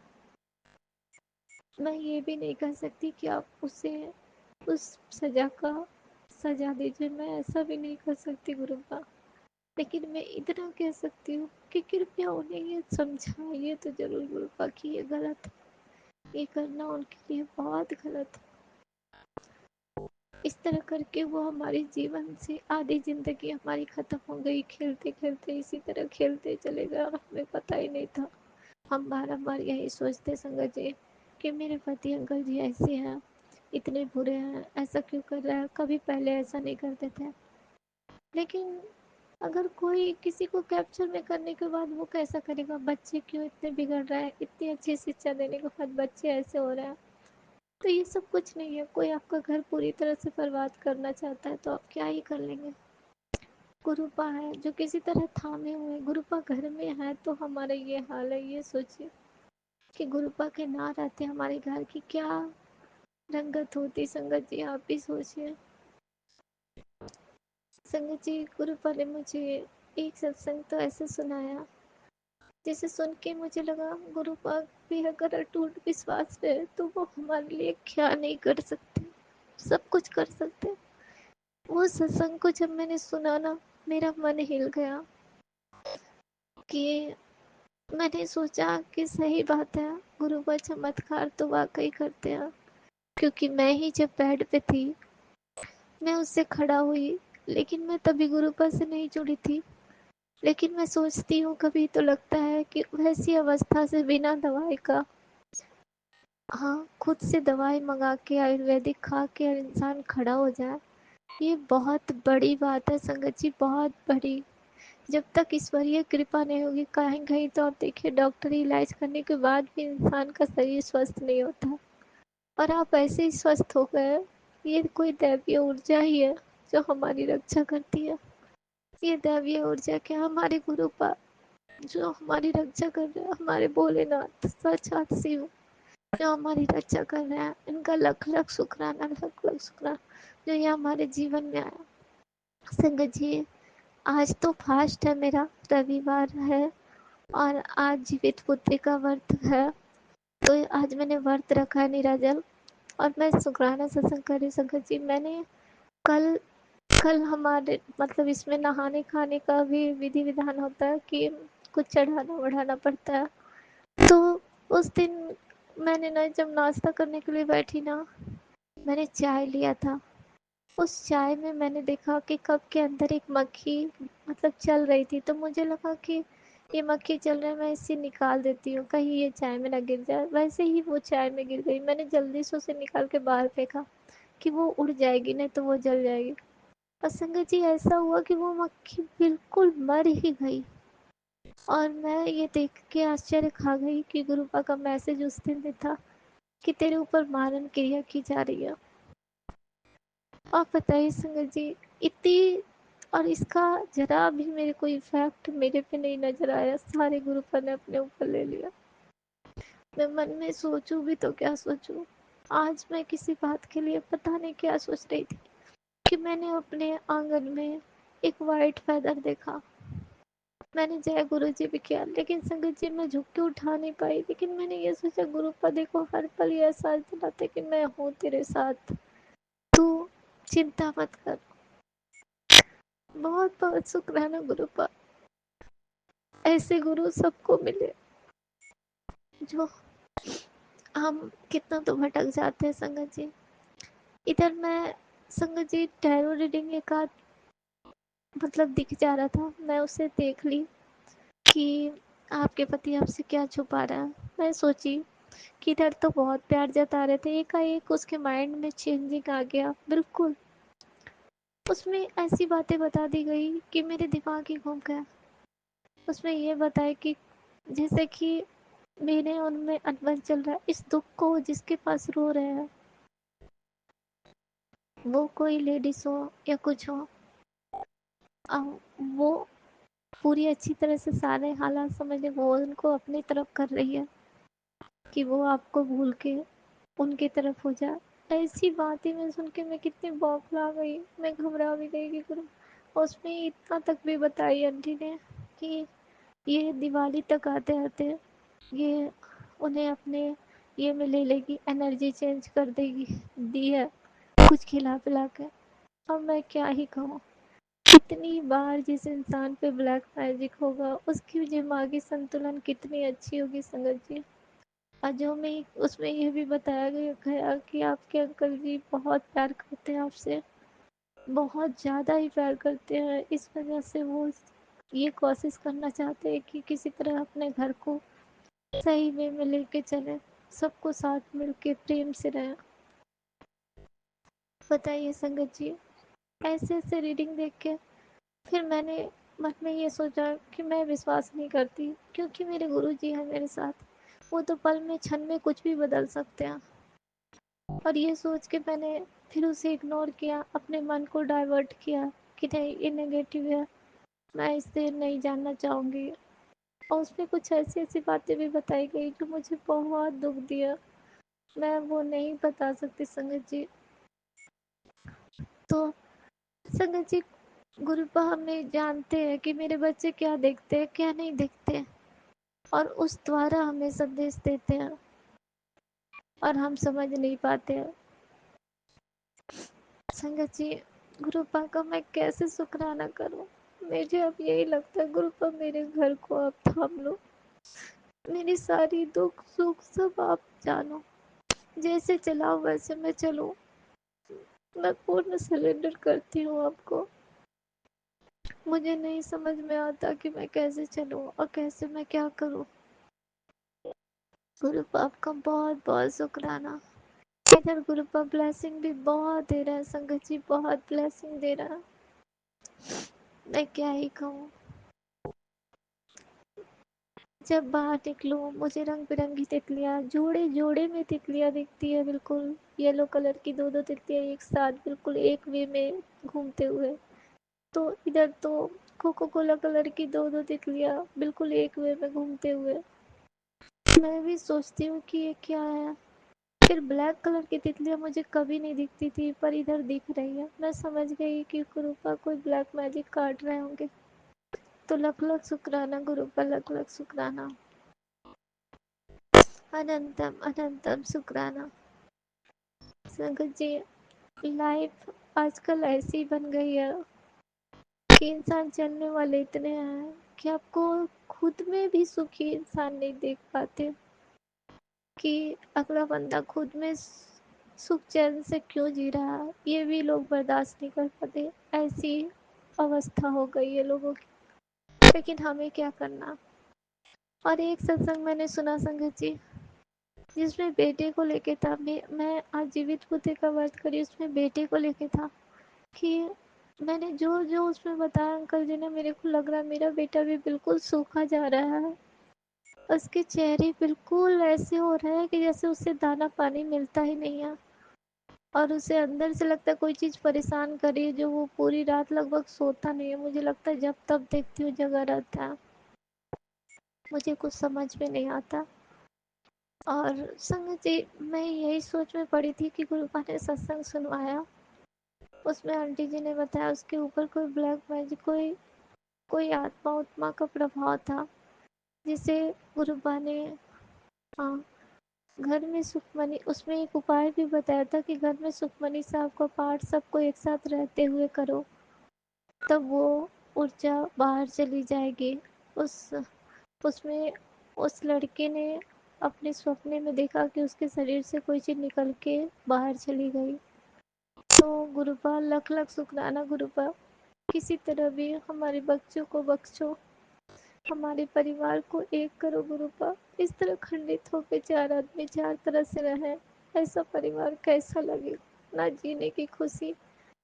Speaker 6: मैं ये भी नहीं कह सकती कि आप उसे उस सजा का सजा दीजिए, मैं ऐसा भी नहीं कर सकती गुरुपा, लेकिन मैं इतना कह सकती हूँ कि कृपया उन्हें ये समझाइए तो जरूर गुरुपा कि ये गलत है, ये करना उनके लिए बहुत गलत है। इस तरह करके वो हमारे जीवन से आधी जिंदगी हमारी खत्म हो गई, खेलते खेलते इसी तरह खेलते चले गए, हमें पता ही नहीं था। हम बार यही सोचते संगत जी कि मेरे पति अंकल जी ऐसे हैं, इतने बुरे हैं, ऐसा क्यों कर रहा है, कभी पहले ऐसा नहीं करते थे। लेकिन अगर कोई किसी को कैप्चर में करने के बाद वो कैसा करेगा, बच्चे क्यों इतने बिगड़ रहे हैं, इतनी अच्छी शिक्षा देने के बाद बच्चे ऐसे हो रहे हैं, तो ये सब कुछ नहीं है। कोई आपका घर पूरी तरह से बर्बाद करना चाहता है तो आप क्या ही कर लेंगे। गुरुपा है जो किसी तरह थामे हुए, गुरुपा घर में है तो हमारा ये हाल है। ये सोचिए कि गुरुपा के ना रहते हमारे घर की क्या रंगत होती। संगत जी, आप भी सोचिए। संगत जी, गुरुपा ने मुझे एक सत्संग तो ऐसे सुनाया जिसे सुन के मुझे लगा गुरुपा भी अगर अटूट विश्वास है तो वो हमारे लिए क्या नहीं कर सकते, सब कुछ कर सकते। वो सत्संग को जब मैंने सुना ना, मेरा मन हिल गया कि मैंने सोचा कि सही बात है, गुरुपा चमत्कार तो वाकई करते हैं। क्योंकि मैं ही जब बेड पे थी, मैं उससे खड़ा हुई, लेकिन मैं तभी गुरुपा से नहीं जुड़ी थी। लेकिन मैं सोचती हूँ कभी तो लगता है कि वैसी अवस्था से बिना दवाई का, हाँ, खुद से दवाई मंगा के आयुर्वेदिक खा के इंसान खड़ा हो जाए, ये बहुत बड़ी बात है संगत जी, बहुत बड़ी। जब तक ईश्वरीय कृपा नहीं होगी, कहीं कहीं तो आप देखिए डॉक्टरी इलाज करने के बाद भी इंसान का शरीर स्वस्थ नहीं होता, और आप ऐसे ही स्वस्थ हो गए। ये कोई दैवीय ऊर्जा ही है जो हमारी रक्षा करती है। ये दैवीय ऊर्जा क्या, हमारे गुरु पा जो हमारी रक्षा कर रहे हैं, हमारे भोलेनाथ साक्षात शिव जो हमारी रक्षा कर रहे हैं, इनका लख लख शुक्राना, लख लख शुक्राना जो ये हमारे जीवन में आया। संगत जी, आज तो फास्ट है, मेरा रविवार है और आज जीवित पुत्री का व्रत है, तो आज मैंने व्रत रखा है निराजल, और मैं शुक्राना सत्संग कर रही। संगत जी, मैंने कल कल हमारे मतलब इसमें नहाने खाने का भी विधि विधान होता है कि कुछ चढ़ाना बढ़ाना पड़ता है। तो उस दिन मैंने ना जब नाश्ता करने के लिए बैठी ना, मैंने चाय लिया था। उस चाय में मैंने देखा कि कप के अंदर एक मक्खी मतलब चल रही थी, तो मुझे लगा कि ये मक्खी चल रहा है, मैं इसे निकाल देती हूँ, कहीं ये चाय में ना गिर जाए। वैसे ही वो चाय में गिर गई। मैंने जल्दी से उसे निकाल के बाहर फेंका कि वो उड़ जाएगी, नहीं तो वो जल जाएगी। और संगत जी, ऐसा हुआ कि वो मक्खी बिल्कुल मर ही गई। और मैं ये देख के आश्चर्य खा गई कि गुरुपा का मैसेज उस दिन भी था कि तेरे ऊपर मारन क्रिया की जा रही है। आप बताइए संगत जी, इतनी, और इसका जरा भी मेरे को इफेक्ट मेरे पे नहीं नजर आया, सारे गुरुपा ने अपने ऊपर ले लिया। मैं मन में सोचूं भी तो क्या सोचूं। आज मैं किसी बात के लिए पता नहीं क्या सोच रही थी कि मैंने अपने आंगन में एक वाइट फेदर देखा। मैंने जय गुरु जी भी किया, लेकिन संगत जी मैं झुक के उठा नहीं पाई। लेकिन मैंने ये सोचा, गुरुपा देखो हर पल ये एहसास दिलाते कि मैं हूँ तेरे साथ, तू चिंता मत कर। बहुत बहुत शुक्राना गुरुपा, ऐसे गुरु सबको मिले। जो हम कितना तो भटक जाते हैं संगत जी। इधर मैं संगत जी टैरो रीडिंग एक आध मतलब दिख जा रहा था, मैं उसे देख ली कि आपके पति आपसे क्या छुपा रहा है। मैं सोची कि इधर तो बहुत प्यार जता रहे थे, एकाएक उसके माइंड में चेंजिंग आ गया बिल्कुल। उसमें ऐसी बातें बता दी गई कि मेरे दिमाग ही घूम गया। उसमें ये बताया कि जैसे कि मेरे उनमें अनबन चल रहा है, इस दुख को जिसके पास रो रहे हैं, वो कोई लेडीज हो या कुछ हो, वो पूरी अच्छी तरह से सारे हालात समझे, वो उनको अपनी तरफ कर रही है कि वो आपको भूल के उनकी तरफ हो जाए। ऐसी बातें मैं सुन के मैं कितनी बौखला गई, मैं घबरा भी गई कि गुरु। उसमें इतना तक भी बताई आंटी ने कि ये दिवाली तक आते आते ये उन्हें अपने ये में ले लेगी, एनर्जी चेंज कर देगी, दी है कुछ खिला पिला के। अब मैं क्या ही कहूँ। कितनी बार जिस इंसान पे ब्लैक मैजिक होगा उसकी दिमागी संतुलन कितनी अच्छी होगी संगत जी। और जो मैं उसमें ये भी बताया गया कि आपके अंकल जी बहुत प्यार करते हैं आपसे, बहुत ज़्यादा ही प्यार करते हैं। इस वजह से वो ये कोशिश करना चाहते हैं कि किसी तरह अपने घर को सही वे में लेके चले, सबको साथ मिल के प्रेम से रहें। बताइए संगत जी, ऐसे ऐसे रीडिंग देख के फिर मैंने मन में ये सोचा कि मैं विश्वास नहीं करती, क्योंकि मेरे गुरु जी हैं मेरे साथ। वो तो पल में क्षण में कुछ भी बदल सकते हैं। और ये सोच के मैंने फिर उसे इग्नोर किया, अपने मन को डाइवर्ट किया कि नहीं ये नेगेटिव है, मैं इससे नहीं जानना चाहूँगी। और उसमें कुछ ऐसी ऐसी बातें भी बताई गई जो मुझे बहुत दुख दिया, मैं वो नहीं बता सकती संगत जी। तो संगत जी, गुरुपा हमें जानते हैं कि मेरे बच्चे क्या देखते हैं क्या नहीं देखते, और उस द्वारा हमें संदेश देते हैं और हम समझ नहीं पाते हैं। संगत जी, गुरुपा का मैं कैसे शुक्राना करूं। मुझे अब यही लगता है गुरुपा मेरे घर को आप थाम लो, मेरी सारी दुख सुख सब आप जानो, जैसे चलाओ वैसे मैं चलूं। मैं पूर्ण सरेंडर करती हूँ आपको। मुझे नहीं समझ में आता कि मैं कैसे चलूं और कैसे मैं क्या करूं। गुरुपा आपका बहुत बहुत शुक्राना। इधर गुरुपा ब्लेसिंग भी बहुत दे रहा है संगत जी, बहुत ब्लेसिंग दे रहा है। मैं क्या ही कहूँ। जब बाहर निकलूँ मुझे रंग बिरंगी तितलियाँ जोड़े जोड़े में तितलियाँ दिखती है, बिल्कुल येलो कलर की दो दो तितलियाँ एक साथ बिल्कुल एक वे में घूमते हुए। तो इधर तो कोको कोला कलर की दो दो तितलियाँ बिल्कुल एक वे में घूमते हुए। मैं भी सोचती हूँ कि ये क्या है। फिर ब्लैक कलर की तितलियाँ मुझे कभी नहीं दिखती थी, पर इधर दिख रही है। मैं समझ गई कि गुरुपा कोई ब्लैक मैजिक काट रहे होंगे। तो लख लख शुक्राना गुरुपा, लख लख शुक्राना, अनंतम अनंतम शुक्राना। संगत जी, लाइफ आजकल ऐसी बन गई है कि इंसान चलने वाले इतने हैं कि आपको खुद में भी सुखी इंसान नहीं देख पाते कि अगला बंदा खुद में सुख चैन से क्यों जी रहा है, ये भी लोग बर्दाश्त नहीं कर पाते। ऐसी अवस्था हो गई है लोगों की, लेकिन हमें क्या करना। और एक सत्संग मैंने सुना संगत जी, जिसमें बेटे को लेके था। मैं आज जीवित बुद्धि का वर्त करी, उसमें बेटे को लेके था कि मैंने जो जो उसमें बताया अंकल जी ने, मेरे को लग रहा है मेरा बेटा भी बिल्कुल सूखा जा रहा है। उसके चेहरे बिल्कुल ऐसे हो रहे हैं कि जैसे उससे दाना पानी मिलता ही नहीं है, और उसे अंदर से लगता है कोई चीज़ परेशान कर रही है, जो वो पूरी रात लगभग सोता नहीं है। मुझे लगता है जब तब देखती हूँ जगह रहता है। मुझे कुछ समझ में नहीं आता। और संगत जी, मैं यही सोच में पड़ी थी कि गुरुपा ने सत्संग सुनवाया, उसमें आंटी जी ने बताया उसके ऊपर कोई ब्लैक मैजिक, कोई कोई आत्मा उत्मा का प्रभाव था, जिसे गुरुपा ने, हाँ, घर में सुखमनी, उसमें एक उपाय भी बताया था कि घर में सुखमनी साहब का पाठ सबको एक साथ रहते हुए करो, तब वो ऊर्जा बाहर चली जाएगी। उस उसमें उस लड़के ने अपने सपने में देखा कि उसके शरीर से कोई चीज़ निकल के बाहर चली गई। तो गुरुपा लख लख शुक्राना गुरुपा, किसी तरह भी हमारे बच्चों को बख्शो, हमारे परिवार को एक करो गुरुपा। इस तरह खंडित होकर चार आदमी चार तरह से रहें, ऐसा परिवार कैसा लगे। ना जीने की खुशी,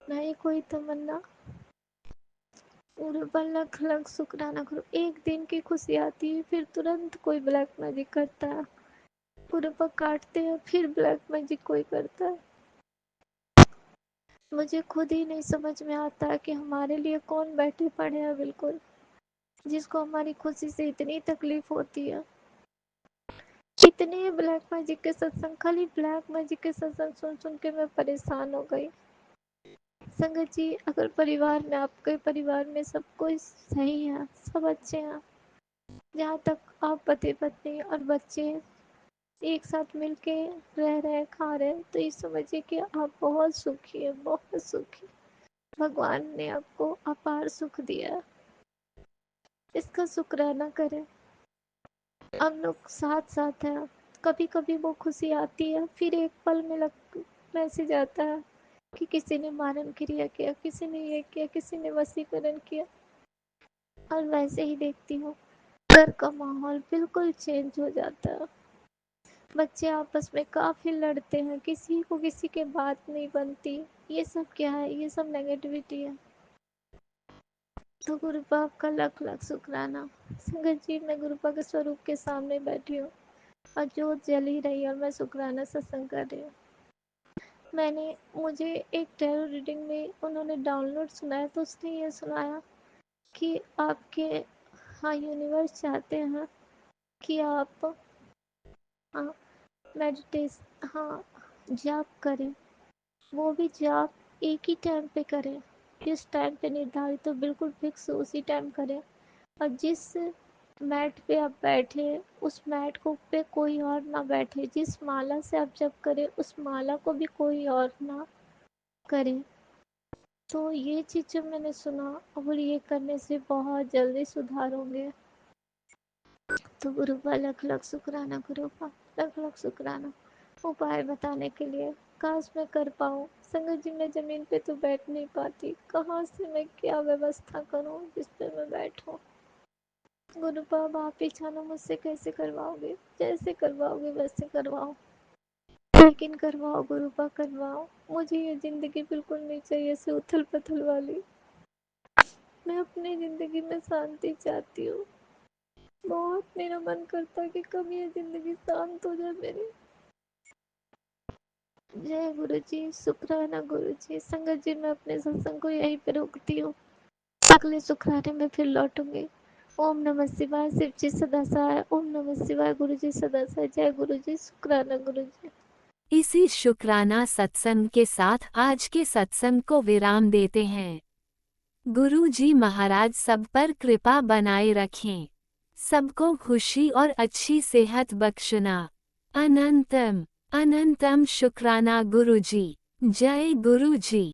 Speaker 6: ना ही कोई तमन्ना। गुरुपा लख लख शुक्राना करो। एक दिन की खुशी आती है, फिर तुरंत कोई ब्लैक मैजिक करता है। गुरुपा काटते हैं, फिर ब्लैक मैजिक कोई करता है। मुझे खुद ही नहीं समझ में आता है कि हमारे लिए कौन बैठे पड़े हैं, बिल्कुल जिसको हमारी खुशी से इतनी तकलीफ होती है। इतने ब्लैक मैजिक के सत्संग, खाली ब्लैक मैजिक के सत्संग सुन सुन के मैं परेशान हो गई। संगत जी, अगर परिवार में, आपके परिवार में सब कोई सही है, सब अच्छे हैं, जहाँ तक आप पति पत्नी और बच्चे एक साथ मिलके रह रहे हैं, खा रहे हैं, तो ये समझिए कि आप बहुत सुखी है, बहुत सुखी। भगवान ने आपको अपार सुख दिया, इसका शुक्राना करें। हम लोग साथ साथ हैं। कभी कभी वो खुशी आती है, फिर एक पल में मैसेज आता है कि किसी ने मारन क्रिया किया, किसी ने ये किया, किसी ने वशीकरण किया। और वैसे ही देखती हूँ घर का माहौल बिल्कुल चेंज हो जाता है। बच्चे आपस में काफी लड़ते हैं, किसी को किसी के बात नहीं बनती। ये सब क्या है, ये सब नेगेटिविटी है। तो गुरुपा आपका लख लख शुक्राना। संगत जी, मैं गुरुपा के स्वरूप के सामने बैठी हूँ और जोत जल ही रही है, और मैं शुक्राना सत्संग कर रही हूँ। मुझे एक टैरो रीडिंग में उन्होंने डाउनलोड सुनाया, तो उसने ये सुनाया कि आपके, हाँ, यूनिवर्स चाहते हैं कि आप, हाँ, मेडिटेस, हाँ, जाप करें। वो भी जाप एक ही टाइम पे करें, जिस टाइम पे निर्धारित हो बिल्कुल फिक्स उसी टाइम करें। और जिस मैट पे आप बैठे, उस मैट को पे कोई और ना बैठे। जिस माला से आप जप करें, उस माला को भी कोई और ना करे। तो ये चीज़ जब मैंने सुना, और ये करने से बहुत जल्दी सुधार होंगे। तो गुरुपा लख लख शुक्राना, गुरुपा लख लख शुक्राना उपाय बताने के लिए। काश मैं कर पाऊँ। संगत जी, मैं ज़मीन पे तो बैठ नहीं पाती, कहाँ से मैं क्या व्यवस्था करूँ जिस पे मैं बैठूँ। गुरुपा, आप ही जानो मुझसे कैसे करवाओगे, जैसे करवाओगे वैसे करवाओ, लेकिन करवाओ गुरुपा, करवाओ। मुझे ये ज़िंदगी बिल्कुल नहीं चाहिए ऐसे उथल पुथल वाली। मैं अपनी ज़िंदगी में शांति चाहती हूँ। बहुत मेरा मन करता है कि कब ये जिंदगी शांत हो जाए मेरी। जय गुरु जी, शुक्राना गुरु जी। संगत जी, मैं अपने सत्संग को यहीं पे रोकती हूँ, अगले शुक्राने में फिर लौटूंगी। ओम नमः शिवाय। शिव जी सदा सहाय। ओम नमः शिवाय। गुरु जी सदा सहाय। जय गुरु जी, शुक्राना गुरु जी।
Speaker 1: इसी शुक्राना सत्संग के साथ आज के सत्संग को विराम देते हैं। गुरु जी महाराज सब पर कृपा बनाए रखें, सबको खुशी और अच्छी सेहत बख्शना। अनंतम अनंतम शुक्राना गुरु जी। जय गुरु जी।